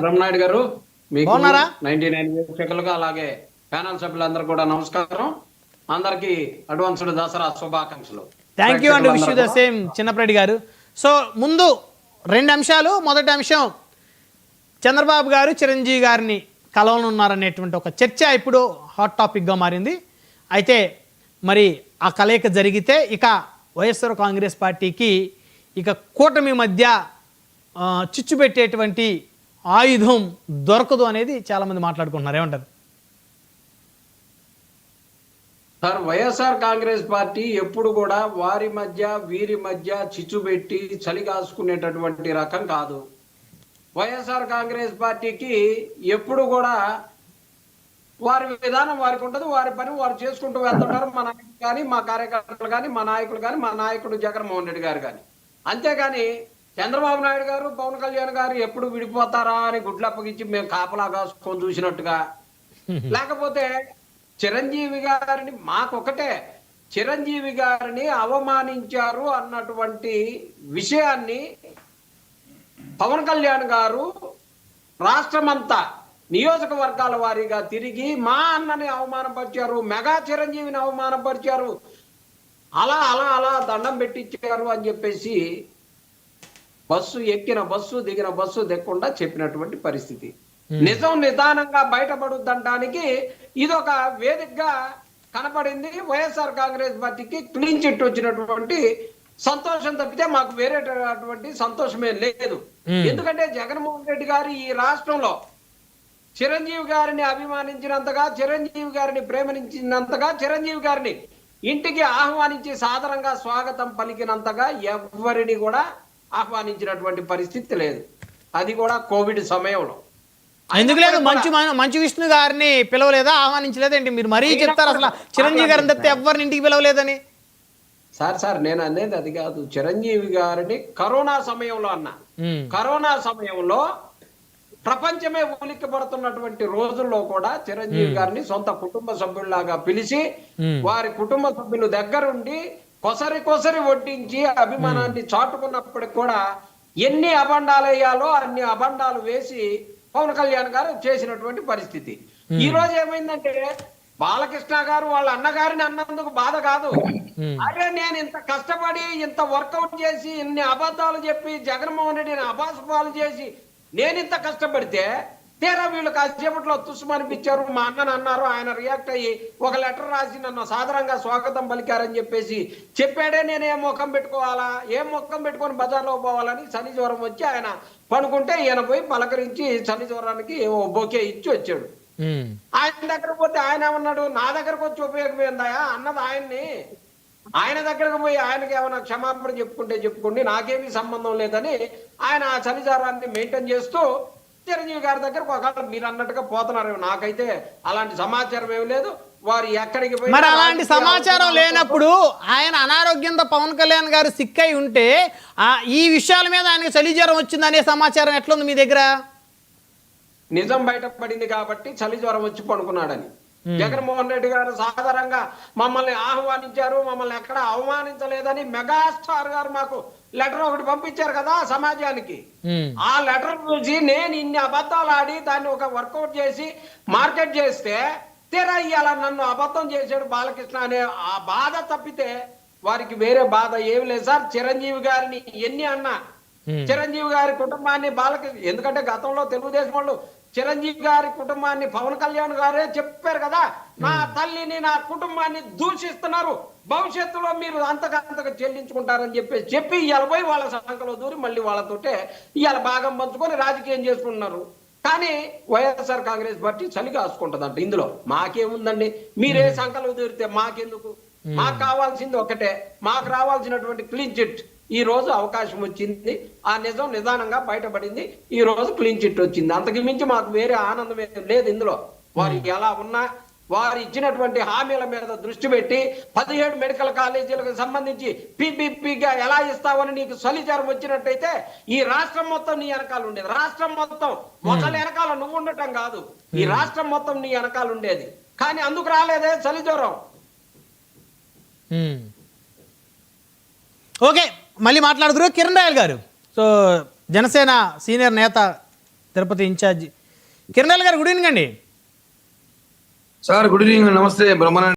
బ్రహ్మనాయుడు గారు, మీకు బాగున్నారా? 99 వీక్షకులుగా అలాగే ప్యానల్ సభ్యులందరూ కూడా నమస్కారం. అందరికి అడ్వాన్స్డ్ దసరా శుభాకాంక్షలు. Thank you and wish you the same Chinnapreddy గారు. సో ముందు రెండు అంశాలు. మొదటి అంశం, చంద్రబాబు గారు చిరంజీవి గారిని కలవనున్నారనేటువంటి ఒక చర్చ ఇప్పుడు హాట్ టాపిక్గా మారింది. అయితే మరి ఆ కలయిక జరిగితే ఇక వైఎస్ఆర్ కాంగ్రెస్ పార్టీకి ఇక కూటమి మధ్య చిచ్చు పెట్టేటువంటి ఆయుధం దొరకదు అనేది చాలామంది మాట్లాడుకుంటున్నారు. ఏమంటారు సార్? వైఎస్ఆర్ కాంగ్రెస్ పార్టీ ఎప్పుడు కూడా వారి మధ్య వీరి మధ్య చిచ్చు పెట్టి చలి కాసుకునేటటువంటి రకం కాదు. వైఎస్ఆర్ కాంగ్రెస్ పార్టీకి ఎప్పుడు కూడా వారి విధానం వారికి ఉంటుంది, వారి పని వారు చేసుకుంటూ వెళ్తుంటారు. మా నాయకులు కానీ, మా కార్యకర్తలు కానీ, మా నాయకులు కానీ, మా నాయకుడు జగన్మోహన్ రెడ్డి గారు కానీ. అంతేగాని చంద్రబాబు నాయుడు గారు, పవన్ కళ్యాణ్ గారు ఎప్పుడు విడిపోతారా అని గుడ్లప్పగించి మేము కాపలా కాసుకొని చూసినట్టుగా, లేకపోతే చిరంజీవి గారిని మాకొకటే చిరంజీవి గారిని అవమానించారు అన్నటువంటి విషయాన్ని పవన్ కళ్యాణ్ గారు రాష్ట్రమంతా నియోజకవర్గాల వారీగా తిరిగి మా అన్నని అవమానపరిచారు, మెగా చిరంజీవిని అవమానపరిచారు, అలా అలా అలా దండం పెట్టించారు అని చెప్పేసి బస్సు ఎక్కిన బస్సు దిగిన బస్సు దిక్కుండా చెప్పినటువంటి పరిస్థితి. నిజం నిదానంగా బయటపడుద్దంటానికి ఇదొక వేదికగా కనపడింది. వైఎస్ఆర్ కాంగ్రెస్ పార్టీకి క్లీన్ చిట్ వచ్చినటువంటి సంతోషం తప్పితే మాకు వేరేటటువంటి సంతోషమే లేదు. ఎందుకంటే జగన్మోహన్ రెడ్డి గారు ఈ రాష్ట్రంలో చిరంజీవి గారిని అభిమానించినంతగా, చిరంజీవి గారిని ప్రేమించినంతగా, చిరంజీవి గారిని ఇంటికి ఆహ్వానించి సాదరంగా స్వాగతం పలికినంతగా ఎవరిని కూడా ఆహ్వానించినటువంటి పరిస్థితి లేదు. అది కూడా కోవిడ్ సమయంలో. ఎందుకు లేదు? మంచు విష్ణు గారిని పిలవలేదా, ఆహ్వానించలేదండి? మీరు మరీ చెప్తారు అసలు చిరంజీవి గారిని తప్పితే ఎవరిని ఇంటికి పిలవలేదని. సార్ నేను అనేది అది కాదు. చిరంజీవి గారిని కరోనా సమయంలో అన్నా. కరోనా సమయంలో ప్రపంచమే ఉలిక్కి పడుతున్నటువంటి రోజుల్లో కూడా చిరంజీవి గారిని సొంత కుటుంబ సభ్యుల్లాగా పిలిచి వారి కుటుంబ సభ్యులు దగ్గరుండి కొసరి వడ్డించి అభిమానాన్ని చాటుకున్నప్పటికి కూడా ఎన్ని అబండాలు వేయాలో అన్ని అబండాలు వేసి పవన్ కళ్యాణ్ గారు చేసినటువంటి పరిస్థితి. ఈ రోజు ఏమైందంటే బాలకృష్ణ గారు వాళ్ళ అన్నగారిని అన్నందుకు బాధ కాదు. అరే నేను ఇంత కష్టపడి ఇంత వర్కౌట్ చేసి ఇన్ని అబద్ధాలు చెప్పి జగన్మోహన్ రెడ్డిని అబాసుపాలు చేసి నేను ఇంత కష్టపడితే తీరా వీళ్ళు కాసేపట్లో తుస్సుమనిపించారు, మా అన్నని అన్నారు, ఆయన రియాక్ట్ అయ్యి ఒక లెటర్ రాసి నన్ను సాధారణంగా స్వాగతం పలికారని చెప్పేసి చెప్పాడే. నేను ఏం ముఖం పెట్టుకోవాలా, ఏం ముఖం పెట్టుకొని బజార్లో పోవాలని శని జ్వరం వచ్చి ఆయన పనుకుంటే ఈయన పోయి పలకరించి శని జ్వరానికి బొకే ఇచ్చి వచ్చాడు. ఆయన దగ్గర పోతే ఆయన ఏమన్నాడు, నా దగ్గరకు వచ్చి ఉపయోగమైందాయా అన్నది ఆయన్ని. ఆయన దగ్గరకు పోయి ఆయనకి ఏమైనా క్షమాపణ చెప్పుకోండి, నాకేమీ సంబంధం లేదని ఆయన ఆ చలిజారాన్ని మెయింటైన్ చేస్తూ చిరంజీవి గారి దగ్గరకు ఒకవేళ మీరు అన్నట్టుగా పోతున్నారు. నాకైతే అలాంటి సమాచారం ఏమి లేదు. వారు ఎక్కడికి పోయి మరి అలాంటి సమాచారం లేనప్పుడు ఆయన అనారోగ్యంతో పవన్ కళ్యాణ్ గారు సిక్ అయి ఉంటే ఈ విషయాల మీద ఆయనకు చలిజ్వరం వచ్చిందనే సమాచారం ఎట్లుంది మీ దగ్గర? నిజం బయటపడింది కాబట్టి చలి జ్వరం వచ్చి పడుకున్నాడని. జగన్మోహన్ రెడ్డి గారు సాధారణంగా మమ్మల్ని ఆహ్వానించారు, మమ్మల్ని ఎక్కడ అవమానించలేదని మెగాస్టార్ గారు మాకు లెటర్ ఒకటి పంపించారు కదా సమాజానికి. ఆ లెటర్ చూసి నేను ఇన్ని అబద్ధాలు ఆడి దాన్ని ఒక వర్కౌట్ చేసి మార్కెట్ చేస్తే తీరా ఇవాళ నన్ను అబద్ధం చేశాడు బాలకృష్ణ అనే ఆ బాధ తప్పితే వారికి వేరే బాధ ఏమి లేదు సార్. చిరంజీవి గారిని ఎన్ని అన్నా, చిరంజీవి గారి కుటుంబాన్ని బాలకృష్ణ, ఎందుకంటే గతంలో తెలుగుదేశం వాళ్ళు చిరంజీవి గారి కుటుంబాన్ని పవన్ కళ్యాణ్ గారే చెప్పారు కదా, నా తల్లిని నా కుటుంబాన్ని దూషిస్తున్నారు, భవిష్యత్తులో మీరు అంతకంతగా చెల్లించుకుంటారని చెప్పి ఇవాళ పోయి వాళ్ళ సంఖలో దూరి మళ్ళీ వాళ్ళతోటే ఇవాళ భాగం పంచుకొని రాజకీయం చేసుకుంటున్నారు. కానీ వైఎస్ఆర్ కాంగ్రెస్ పార్టీ చలి కాసుకుంటుందంట. ఇందులో మాకేముందండి? మీరే సంఖలో దూరితే మాకెందుకు? మాకు కావాల్సింది ఒకటే, మాకు రావాల్సినటువంటి క్లీన్ చిట్ ఈ రోజు అవకాశం వచ్చింది. ఆ నిజం నిదానంగా బయటపడింది. ఈ రోజు క్లీన్ చిట్ వచ్చింది. అంతకు మించి మాకు వేరే ఆనందం లేదు ఇందులో. వారు ఎలా ఉన్నా వారు ఇచ్చినటువంటి హామీల మీద దృష్టి పెట్టి 17 మెడికల్ కాలేజీలకు సంబంధించి పీపీపీగా ఎలా ఇస్తావని నీకు చలిజ్వరం వచ్చినట్టయితే ఈ రాష్ట్రం మొత్తం నీ వెనకాల ఉండేది. రాష్ట్రం మొత్తం ఒకళ్ళ వెనకాల నువ్వు ఉండటం కాదు, ఈ రాష్ట్రం మొత్తం నీ వెనకాల ఉండేది. కానీ అందుకు రాలేదే చలిజ్వరం. ఓకే, మళ్ళీ మాట్లాడుతున్నారు కిరణ్ రాయల్ గారు. సో జనసేన సీనియర్ నేత తిరుపతి ఇన్ఛార్జి కిరణ్ గారు గుడ్ ఈవినింగ్ అండి. సార్ గుడ్ ఈవినింగ్, నమస్తే బ్రహ్మానంద